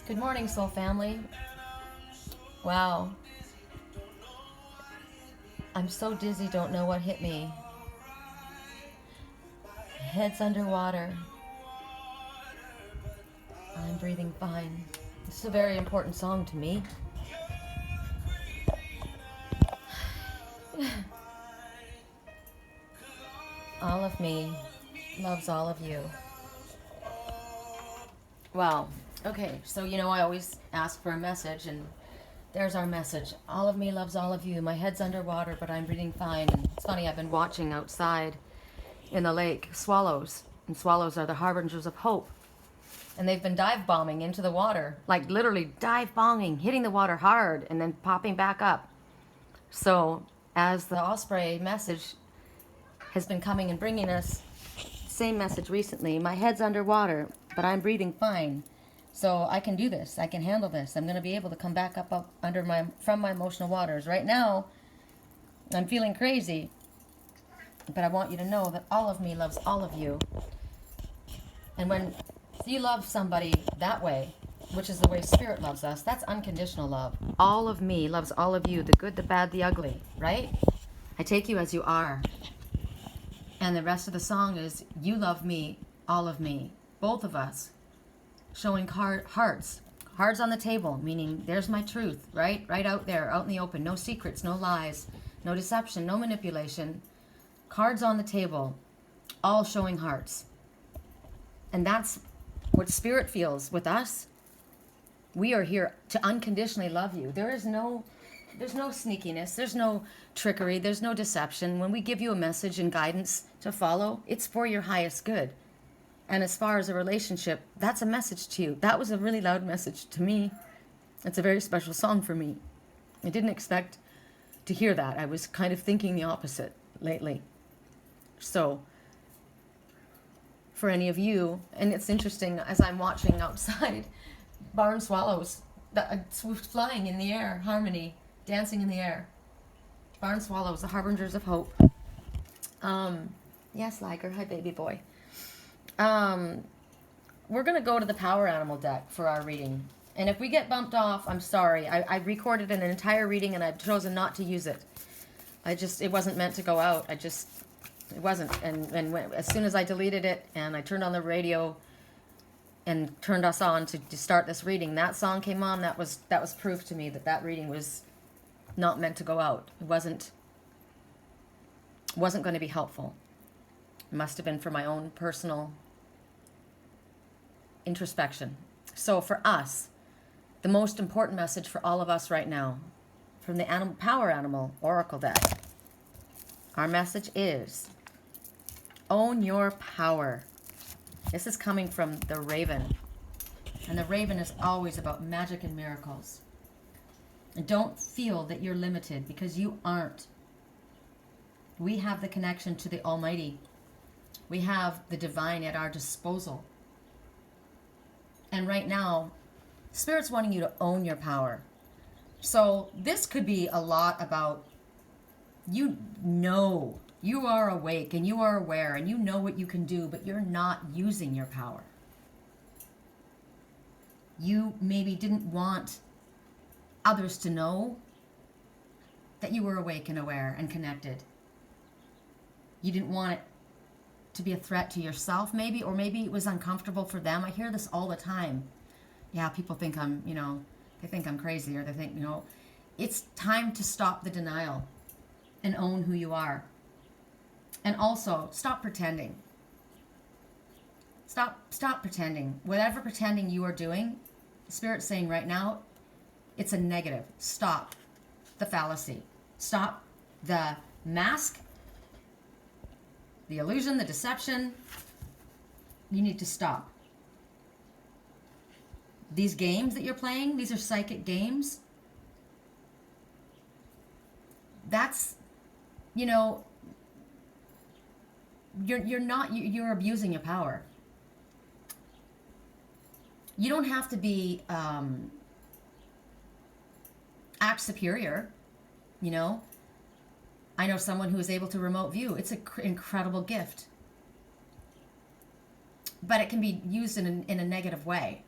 Good morning, soul family. Wow. I'm so dizzy, don't know what hit me. Head's underwater. I'm breathing fine. This is a very important song to me. All of me loves all of you. Wow. Okay, so I always ask for a message, and there's our message. All of me loves all of you. My head's underwater, but I'm breathing fine. And it's funny, I've been watching outside in the lake swallows, and swallows are the harbingers of hope. And they've been dive bombing into the water, like literally dive bombing, hitting the water hard and then popping back up. So as the osprey message has been coming and bringing us same message recently, my head's underwater, but I'm breathing fine. So I can do this. I can handle this. I'm going to be able to come back up from my emotional waters. Right now, I'm feeling crazy, but I want you to know that all of me loves all of you. And when you love somebody that way, which is the way Spirit loves us, that's unconditional love. All of me loves all of you, the good, the bad, the ugly, right? I take you as you are. And the rest of the song is, you love me, all of me, both of us, showing hearts on the table, meaning there's my truth, right out there, out in the open, no secrets, no lies, no deception, no manipulation, cards on the table, all showing hearts. And that's what Spirit feels with us. We are here to unconditionally love you. There's no sneakiness, there's no trickery, there's no deception. When we give you a message and guidance to follow, it's for your highest good. And as far as a relationship, that's a message to you. That was a really loud message to me. It's a very special song for me. I didn't expect to hear that. I was kind of thinking the opposite lately. So for any of you, and it's interesting, as I'm watching outside, barn swallows flying in the air, harmony, dancing in the air. Barn swallows, the harbingers of hope. Yes, Liger. Hi, baby boy. We're going to go to the power animal deck for our reading. And if we get bumped off, I'm sorry. I recorded an entire reading and I've chosen not to use it. It wasn't meant to go out. It wasn't. And as soon as I deleted it and I turned on the radio and turned us on to start this reading, that song came on. That was proof to me that reading was not meant to go out. It wasn't going to be helpful. It must have been for my own personal introspection. So for us, the most important message for all of us right now, from the Power Animal Oracle deck, our message is, own your power. This is coming from the Raven. And the Raven is always about magic and miracles. And don't feel that you're limited, because you aren't. We have the connection to the Almighty. We have the divine at our disposal. And right now, Spirit's wanting you to own your power. So this could be a lot about, you are awake and you are aware and you know what you can do, but you're not using your power. You maybe didn't want others to know that you were awake and aware and connected. You didn't want it to be a threat to yourself, maybe, or maybe it was uncomfortable for them. I hear this all the time. Yeah, people think they think I'm crazy, or they think, it's time to stop the denial and own who you are. And also, stop pretending. Stop pretending. Whatever pretending you are doing, Spirit's saying right now, it's a negative. Stop the fallacy. Stop the mask, the illusion, the deception. You need to stop. These games that you're playing, these are psychic games. That's, you're abusing your power. You don't have to be act superior. I know someone who is able to remote view. It's an incredible gift, but it can be used in a negative way.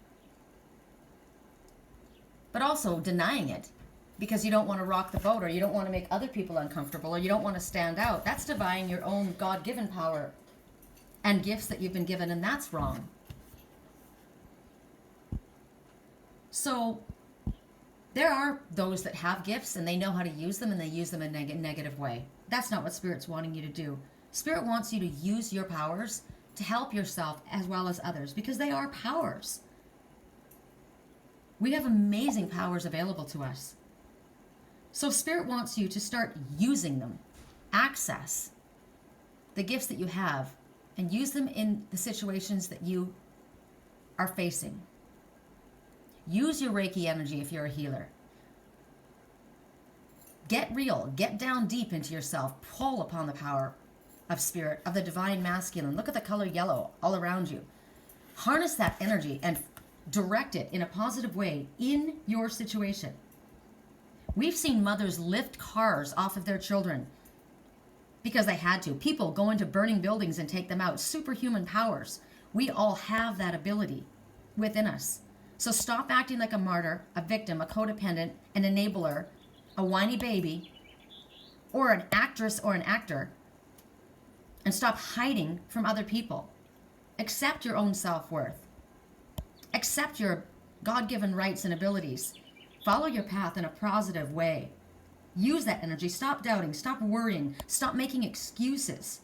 but also denying it because you don't want to rock the boat, or you don't want to make other people uncomfortable, or you don't want to stand out. That's defying your own God-given power and gifts that you've been given, and that's wrong. So there are those that have gifts and they know how to use them, and they use them in a negative way. That's not what Spirit's wanting you to do. Spirit wants you to use your powers to help yourself as well as others, because they are powers. We have amazing powers available to us. So Spirit wants you to start using them. Access the gifts that you have and use them in the situations that you are facing. Use your Reiki energy if you're a healer. Get real. Get down deep into yourself. Pull upon the power of Spirit, of the divine masculine. Look at the color yellow all around you. Harness that energy and direct it in a positive way in your situation. We've seen mothers lift cars off of their children because they had to. People go into burning buildings and take them out. Superhuman powers. We all have that ability within us. So stop acting like a martyr, a victim, a codependent, an enabler, a whiny baby, or an actress or an actor, and stop hiding from other people. Accept your own self-worth. Accept your God-given rights and abilities. Follow your path in a positive way. Use that energy. Stop doubting. Stop worrying. Stop making excuses.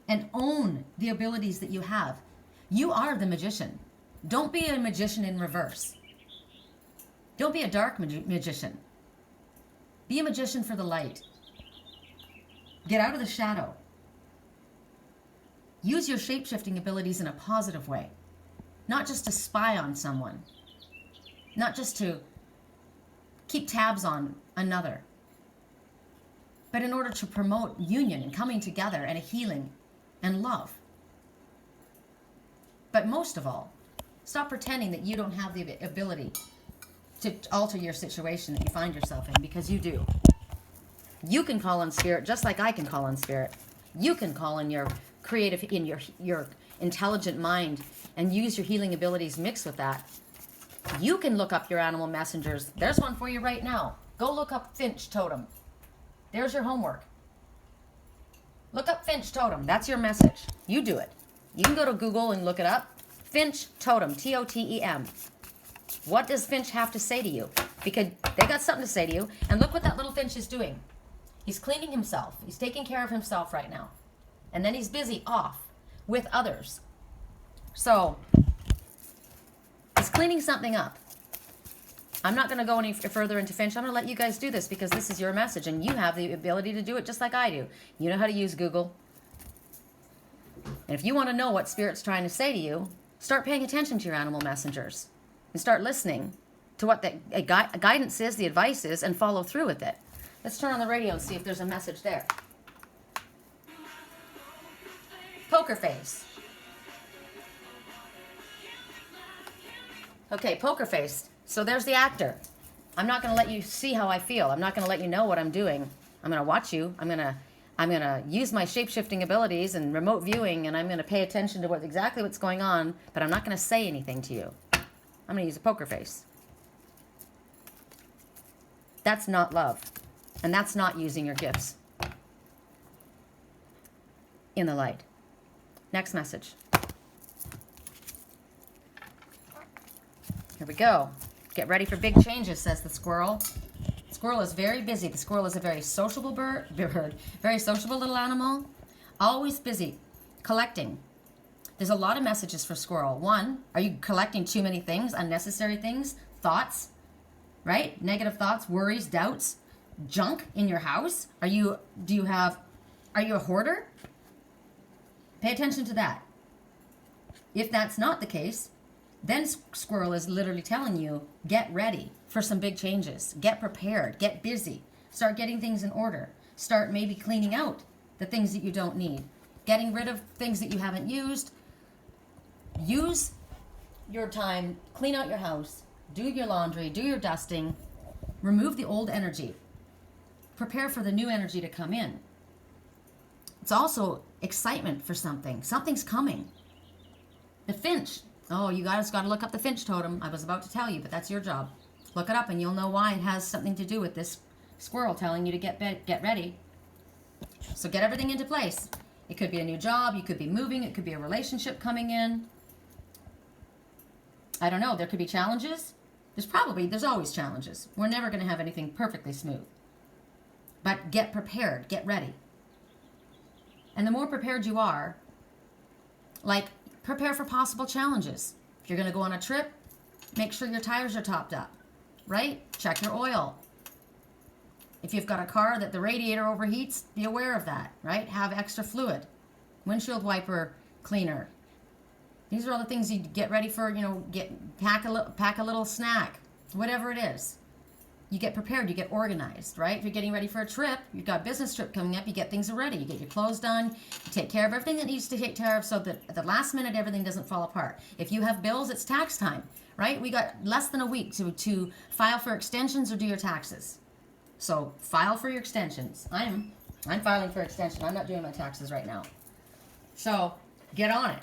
And own the abilities that you have. You are the magician. Don't be a magician in reverse. Don't be a dark magician. Be a magician for the light. Get out of the shadow. Use your shape-shifting abilities in a positive way. Not just to spy on someone. Not just to keep tabs on another. But in order to promote union and coming together and a healing and love. But most of all, stop pretending that you don't have the ability to alter your situation that you find yourself in, because you do. You can call on Spirit just like I can call on Spirit. You can call on your creative, in your intelligent mind, and use your healing abilities mixed with that. You can look up your animal messengers. There's one for you right now. Go look up Finch Totem. There's your homework. Look up Finch Totem. That's your message. You do it. You can go to Google and look it up. Finch Totem, T-O-T-E-M. What does Finch have to say to you? Because they got something to say to you. And look what that little Finch is doing. He's cleaning himself. He's taking care of himself right now. And then he's busy off with others. So, he's cleaning something up. I'm not going to go any further into Finch. I'm going to let you guys do this because this is your message. And you have the ability to do it just like I do. You know how to use Google. And if you want to know what Spirit's trying to say to you, start paying attention to your animal messengers. And start listening to what the guidance is, the advice is, and follow through with it. Let's turn on the radio and see if there's a message there. Poker face. Okay, poker face. So there's the actor. I'm not going to let you see how I feel. I'm not going to let you know what I'm doing. I'm going to watch you. I'm going to use my shape-shifting abilities and remote viewing, and I'm going to pay attention to exactly what's going on, but I'm not going to say anything to you. I'm going to use a poker face. That's not love. And that's not using your gifts in the light. Next message. Here we go. Get ready for big changes, says the squirrel. The squirrel is very busy. The squirrel is a very sociable bird, very sociable little animal. Always busy, collecting. There's a lot of messages for squirrel. One, are you collecting too many things, unnecessary things, thoughts, right? Negative thoughts, worries, doubts, junk in your house? Are you a hoarder? Pay attention to that. If that's not the case, then squirrel is literally telling you, get ready for some big changes. Get prepared, get busy. Start getting things in order. Start maybe cleaning out the things that you don't need. Getting rid of things that you haven't used. Use your time, clean out your house, do your laundry, do your dusting, remove the old energy. Prepare for the new energy to come in. It's also excitement for something. Something's coming. The finch. Oh, you guys got to look up the finch totem. I was about to tell you, but that's your job. Look it up and you'll know why it has something to do with this squirrel telling you to get ready. So get everything into place. It could be a new job. You could be moving. It could be a relationship coming in. I don't know. There could be challenges. There's always challenges. We're never going to have anything perfectly smooth. But get prepared. Get ready. And the more prepared you are, like, prepare for possible challenges. If you're going to go on a trip, make sure your tires are topped up, right? Check your oil. If you've got a car that the radiator overheats, be aware of that, right? Have extra fluid. Windshield wiper cleaner. These are all the things you get ready for, pack a little snack, whatever it is. You get prepared, you get organized, right? If you're getting ready for a trip, you've got a business trip coming up, you get things ready. You get your clothes done, you take care of everything that needs to take care of so that at the last minute everything doesn't fall apart. If you have bills, it's tax time, right? We got less than a week to file for extensions or do your taxes. So file for your extensions. I'm filing for extension. I'm not doing my taxes right now. So get on it.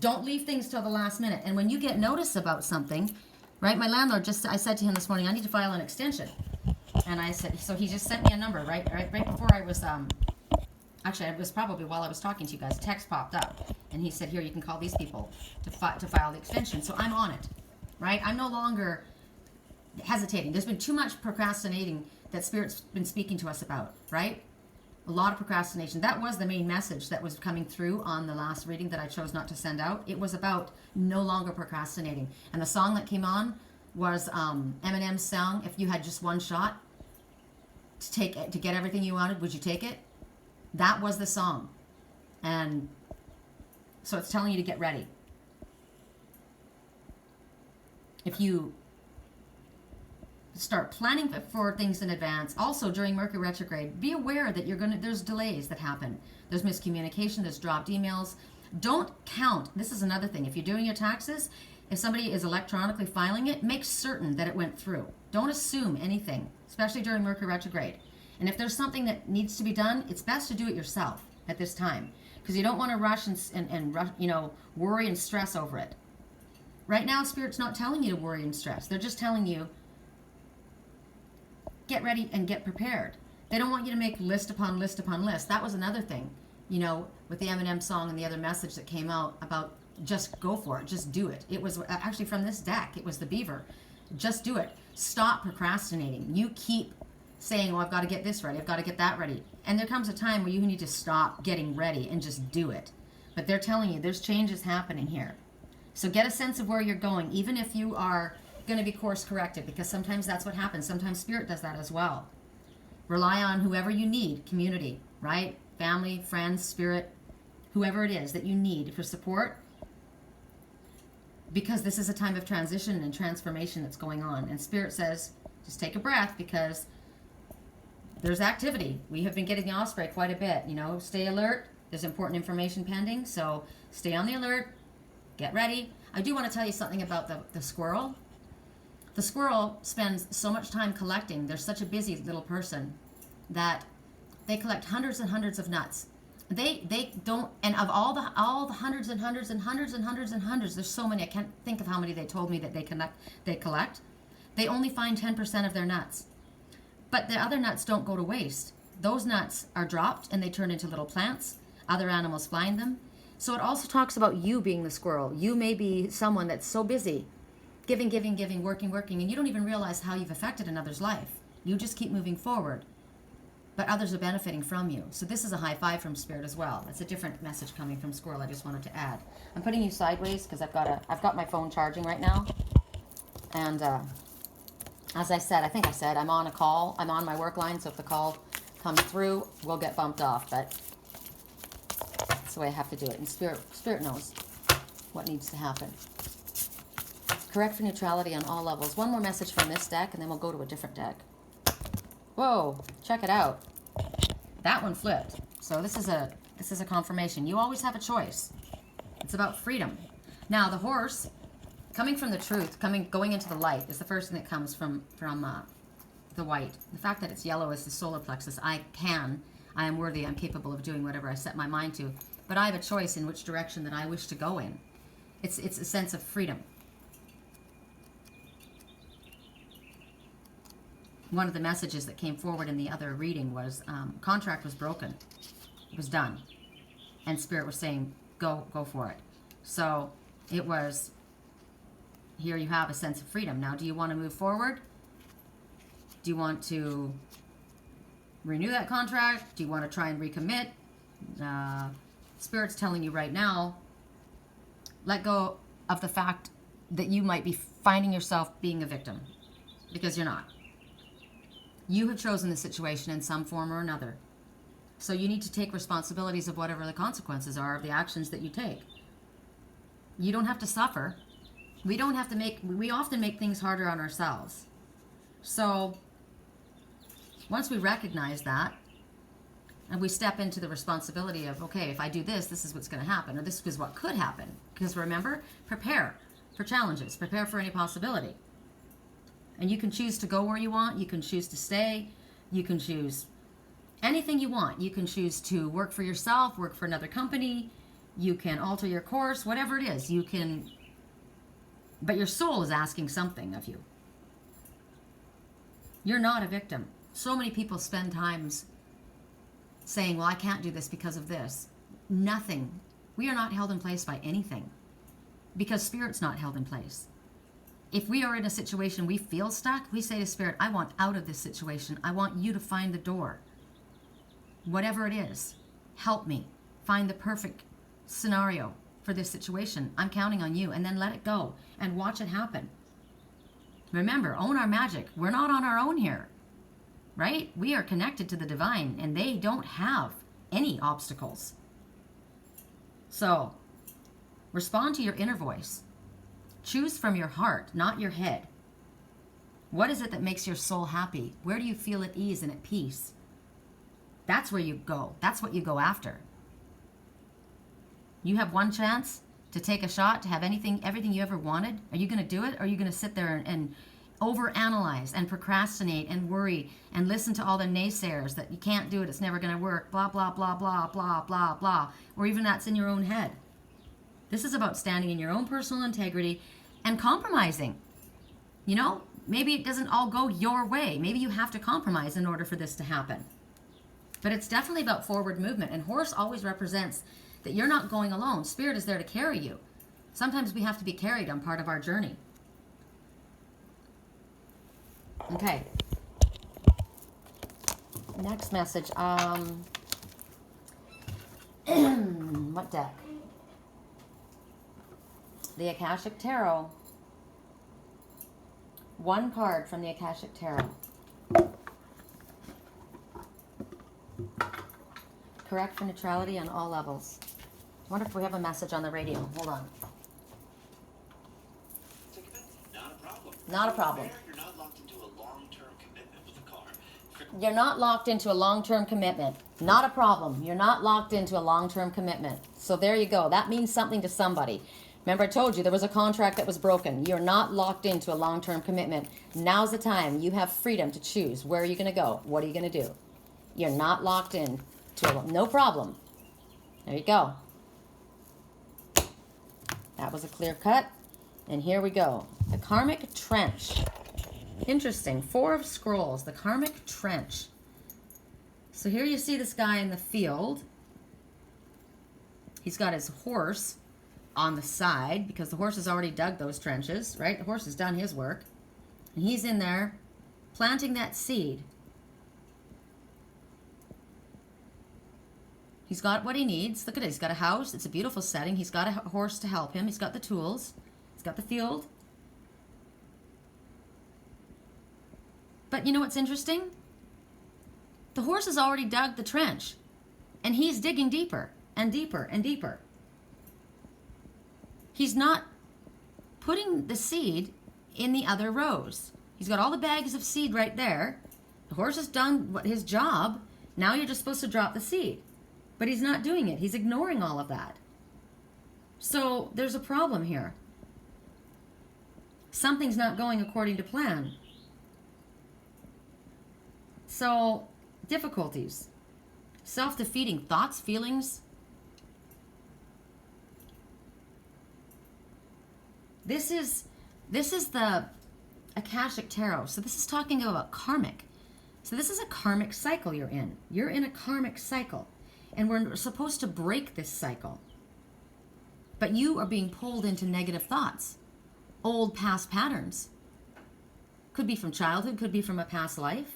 Don't leave things till the last minute. And when you get notice about something, right? My landlord I said to him this morning, I need to file an extension. And I said, so he just sent me a number, right before I was, actually it was probably while I was talking to you guys, a text popped up. And he said, here, you can call these people to file the extension. So I'm on it, right? I'm no longer hesitating. There's been too much procrastinating that Spirit's been speaking to us about, right? A lot of procrastination. That was the main message that was coming through on the last reading that I chose not to send out. It was about no longer procrastinating. And the song that came on was Eminem's song, If You Had Just One Shot to get everything you wanted, would you take it? That was the song. And so it's telling you to get ready. If you start planning for things in advance. Also, during Mercury retrograde, be aware that there's delays that happen. There's miscommunication, there's dropped emails. Don't count. This is another thing. If you're doing your taxes, if somebody is electronically filing it, make certain that it went through. Don't assume anything, especially during Mercury retrograde. And if there's something that needs to be done, it's best to do it yourself at this time, because you don't want to rush and worry and stress over it. Right now, Spirit's not telling you to worry and stress. They're just telling you, get ready and get prepared. They don't want you to make list upon list upon list. That was another thing, with the Eminem song and the other message that came out about just go for it, just do it. It was actually from this deck. It was the Beaver. Just do it. Stop procrastinating. You keep saying, I've got to get this ready. I've got to get that ready. And there comes a time where you need to stop getting ready and just do it. But they're telling you there's changes happening here. So get a sense of where you're going, even if you are going to be course corrected, because sometimes that's what happens. Sometimes Spirit does that as well. Rely on whoever you need, community, right? Family, friends, Spirit, whoever it is that you need for support, because this is a time of transition and transformation that's going on. And Spirit says, just take a breath, because there's activity. We have been getting the osprey quite a bit, stay alert. There's important information pending, so stay on the alert, get ready. I do want to tell you something about the squirrel. The squirrel spends so much time collecting. They're such a busy little person that they collect hundreds and hundreds of nuts. They don't, and of all the hundreds and hundreds and hundreds and hundreds and hundreds, there's so many, I can't think of how many they told me that they collect. They only find 10% of their nuts. But the other nuts don't go to waste. Those nuts are dropped and they turn into little plants. Other animals find them. So it also talks about you being the squirrel. You may be someone that's so busy, giving, working, and you don't even realize how you've affected another's life. You just keep moving forward, but others are benefiting from you. So this is a high five from Spirit as well. That's a different message coming from Squirrel. I just wanted to add. I'm putting you sideways because I've got my phone charging right now, and as I said, I'm on a call. I'm on my work line, so if the call comes through, we'll get bumped off. But that's the way I have to do it. And Spirit knows what needs to happen. Correct for neutrality on all levels. One more message from this deck, and then we'll go to a different deck. Whoa, check it out. That one flipped. So this is a confirmation. You always have a choice. It's about freedom. Now the horse, coming from the truth, going into the light, is the first thing that comes from the white. The fact that it's yellow is the solar plexus. I am worthy. I'm capable of doing whatever I set my mind to. But I have a choice in which direction that I wish to go in. It's a sense of freedom. one of the messages that came forward in the other reading was contract was broken. It was done. And Spirit was saying, go for it. So it was, here you have a sense of freedom. Now, do you want to move forward? Do you want to renew that contract? Do you want to try and recommit? Spirit's telling you right now, let go of the fact that you might be finding yourself being a victim, because you're not. You have chosen the situation in some form or another. So you need to take responsibilities of whatever the consequences are of the actions that you take. You don't have to suffer. We often make things harder on ourselves. So once we recognize that, and we step into the responsibility of, okay, if I do this, this is what's going to happen, or this is what could happen. Because remember, prepare for challenges, prepare for any possibility. And you can choose to go where you want, you can choose to stay, you can choose anything you want. You can choose to work for yourself, work for another company, you can alter your course, whatever it is, you can, but your soul is asking something of you. You're not a victim. So many people spend times saying, well, I can't do this because of this. Nothing. We are not held in place by anything, because Spirit's not held in place. If we are in a situation we feel stuck, we say to Spirit, I want out of this situation. I want you to find the door. Whatever it is, help me find the perfect scenario for this situation. I'm counting on you. And then let it go and watch it happen. Remember, own our magic. We're not on our own here, right? We are connected to the divine, and they don't have any obstacles. So respond to your inner voice. Choose from your heart, not your head. What is it that makes your soul happy? Where do you feel at ease and at peace? That's where you go. That's what you go after. You have one chance to take a shot, to have everything you ever wanted. Are you going to do it? Or are you going to sit there and overanalyze and procrastinate and worry and listen to all the naysayers that you can't do it, it's never going to work, blah, blah, blah, blah, blah, blah, blah, or even that's in your own head? This is about standing in your own personal integrity and compromising. You know, maybe it doesn't all go your way. Maybe you have to compromise in order for this to happen. But it's definitely about forward movement. And horse always represents that you're not going alone. Spirit is there to carry you. Sometimes we have to be carried on part of our journey. Okay. Next message. What deck? The Akashic Tarot. One card from the Akashic Tarot. Correct for neutrality on all levels. I wonder if we have a message on the radio. Hold on. Not a problem. Not a problem. You're not locked into a long-term commitment with the car. You're not locked into a long-term commitment. Not a problem. You're not locked into a long-term commitment. So there you go. That means something to somebody. Remember, I told you there was a contract that was broken. You're not locked into a long-term commitment. Now's the time. You have freedom to choose. Where are you going to go? What are you going to do? You're not locked in to no problem. There you go. That was a clear cut. And here we go. The Karmic Trench. Interesting. 4 of Scrolls. The Karmic Trench. So here you see this guy in the field. He's got his horse on the side because the horse has already dug those trenches, right? The horse has done his work. And he's in there planting that seed. He's got what he needs. Look at it. He's got a house. It's a beautiful setting. He's got a horse to help him. He's got the tools. He's got the field. But you know what's interesting? The horse has already dug the trench. And he's digging deeper and deeper and deeper. He's not putting the seed in the other rows. He's got all the bags of seed right there. The horse has done his job. Now you're just supposed to drop the seed. But he's not doing it. He's ignoring all of that. So there's a problem here. Something's not going according to plan. So, difficulties. Self-defeating thoughts, feelings. This is the Akashic Tarot. So this is talking about karmic. So this is a karmic cycle you're in. You're in a karmic cycle. And we're supposed to break this cycle. But you are being pulled into negative thoughts. Old past patterns. Could be from childhood, could be from a past life.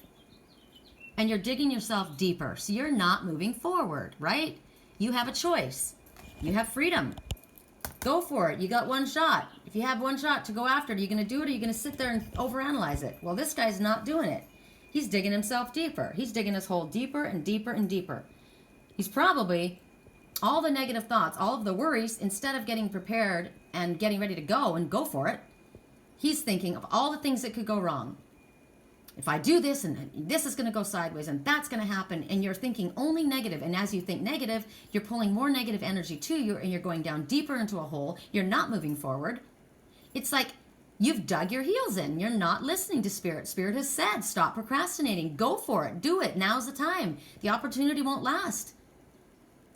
And you're digging yourself deeper. So you're not moving forward, right? You have a choice. You have freedom. Go for it. You got one shot. If you have one shot to go after it, are you going to do it or are you going to sit there and overanalyze it? Well, this guy's not doing it. He's digging himself deeper. He's digging his hole deeper and deeper and deeper. He's probably, all the negative thoughts, all of the worries, instead of getting prepared and getting ready to go and go for it, he's thinking of all the things that could go wrong. If I do this and this is going to go sideways and that's going to happen, and you're thinking only negative, and as you think negative, you're pulling more negative energy to you and you're going down deeper into a hole. You're not moving forward. It's like you've dug your heels in. You're not listening to Spirit. Spirit has said, stop procrastinating. Go for it. Do it. Now's the time. The opportunity won't last.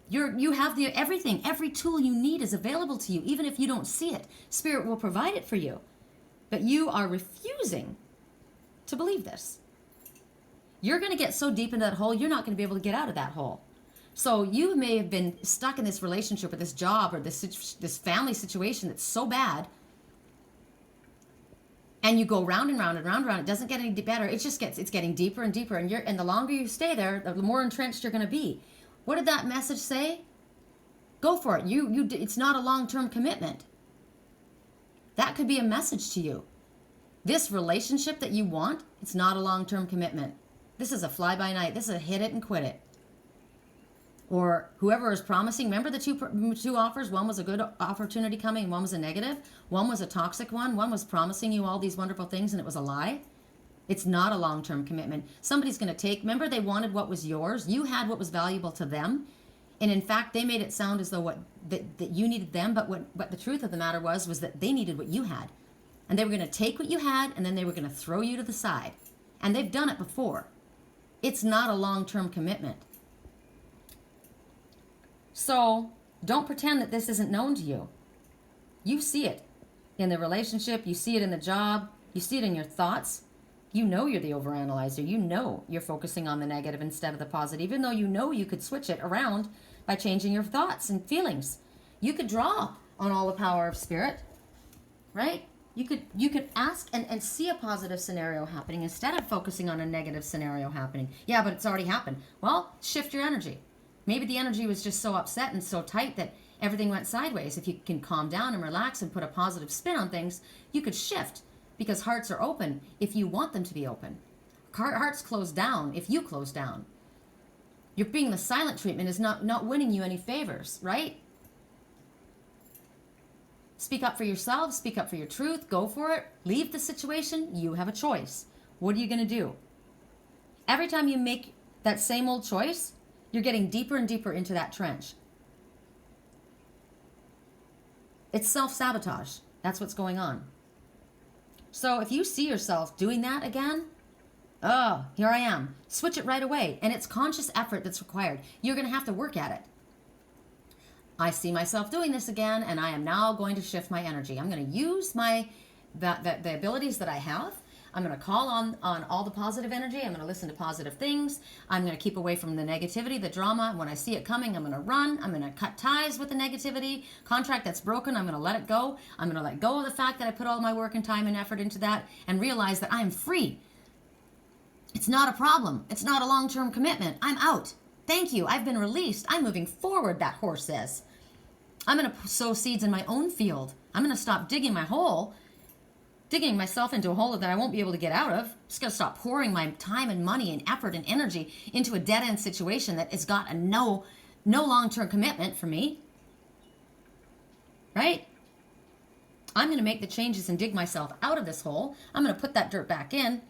You have everything. Every tool you need is available to you, even if you don't see it. Spirit will provide it for you. But you are refusing to believe this. You're going to get so deep into that hole, you're not going to be able to get out of that hole. So you may have been stuck in this relationship or this job or this family situation that's so bad, and you go round and round and round and round. It doesn't get any better. It's getting deeper and deeper, and the longer you stay there, the more entrenched you're going to be. What did that message say? Go for it. It's not a long-term commitment. That could be a message to you. This relationship that you want, it's not a long-term commitment. This is a fly-by-night. This is a hit it and quit it. Or whoever is promising, remember the two offers? One was a good opportunity coming and one was a negative. One was a toxic one. One was promising you all these wonderful things and it was a lie. It's not a long-term commitment. Somebody's going to take, remember they wanted what was yours. You had what was valuable to them. And in fact, they made it sound as though that you needed them, but the truth of the matter was that they needed what you had. And they were going to take what you had, and then they were going to throw you to the side. And they've done it before. It's not a long-term commitment. So don't pretend that this isn't known to you. You see it in the relationship. You see it in the job. You see it in your thoughts. You know you're the overanalyzer. You know you're focusing on the negative instead of the positive, even though you know you could switch it around by changing your thoughts and feelings. You could draw on all the power of Spirit, right? You could ask and see a positive scenario happening instead of focusing on a negative scenario happening. Yeah, but it's already happened. Well, shift your energy. Maybe the energy was just so upset and so tight that everything went sideways. If you can calm down and relax and put a positive spin on things, you could shift, because hearts are open if you want them to be open. Hearts close down if you close down. You're being the silent treatment is not winning you any favors, right? Speak up for yourself, speak up for your truth, go for it, leave the situation, you have a choice. What are you going to do? Every time you make that same old choice, you're getting deeper and deeper into that trench. It's self-sabotage. That's what's going on. So if you see yourself doing that again, oh, here I am. Switch it right away. And it's conscious effort that's required. You're going to have to work at it. I see myself doing this again, and I am now going to shift my energy. I'm going to use the abilities that I have. I'm going to call on all the positive energy. I'm going to listen to positive things. I'm going to keep away from the negativity, the drama. When I see it coming, I'm going to run. I'm going to cut ties with the negativity. Contract that's broken, I'm going to let it go. I'm going to let go of the fact that I put all my work and time and effort into that and realize that I am free. It's not a problem. It's not a long-term commitment. I'm out. Thank you. I've been released. I'm moving forward, that horse says. I'm going to sow seeds in my own field. I'm going to stop digging myself into a hole that I won't be able to get out of. I'm just going to stop pouring my time and money and effort and energy into a dead-end situation that has got no long-term commitment for me. Right? I'm going to make the changes and dig myself out of this hole. I'm going to put that dirt back in.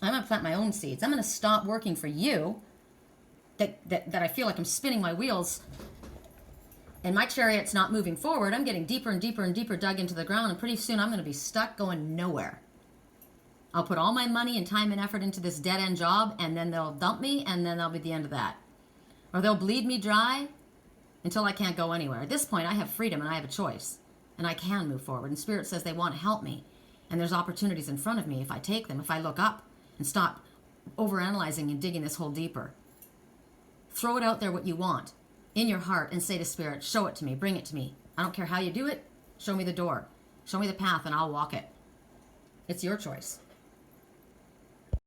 I'm going to plant my own seeds. I'm going to stop working for you. That I feel like I'm spinning my wheels and my chariot's not moving forward. I'm getting deeper and deeper and deeper dug into the ground, and pretty soon I'm going to be stuck going nowhere. I'll put all my money and time and effort into this dead-end job, and then they'll dump me, and then that'll be the end of that. Or they'll bleed me dry until I can't go anywhere. At this point, I have freedom and I have a choice, and I can move forward. And Spirit says they want to help me. And there's opportunities in front of me if I take them, if I look up and stop overanalyzing and digging this hole deeper. Throw it out there what you want in your heart and say to Spirit, show it to me, bring it to me. I don't care how you do it. Show me the door. Show me the path and I'll walk it. It's your choice.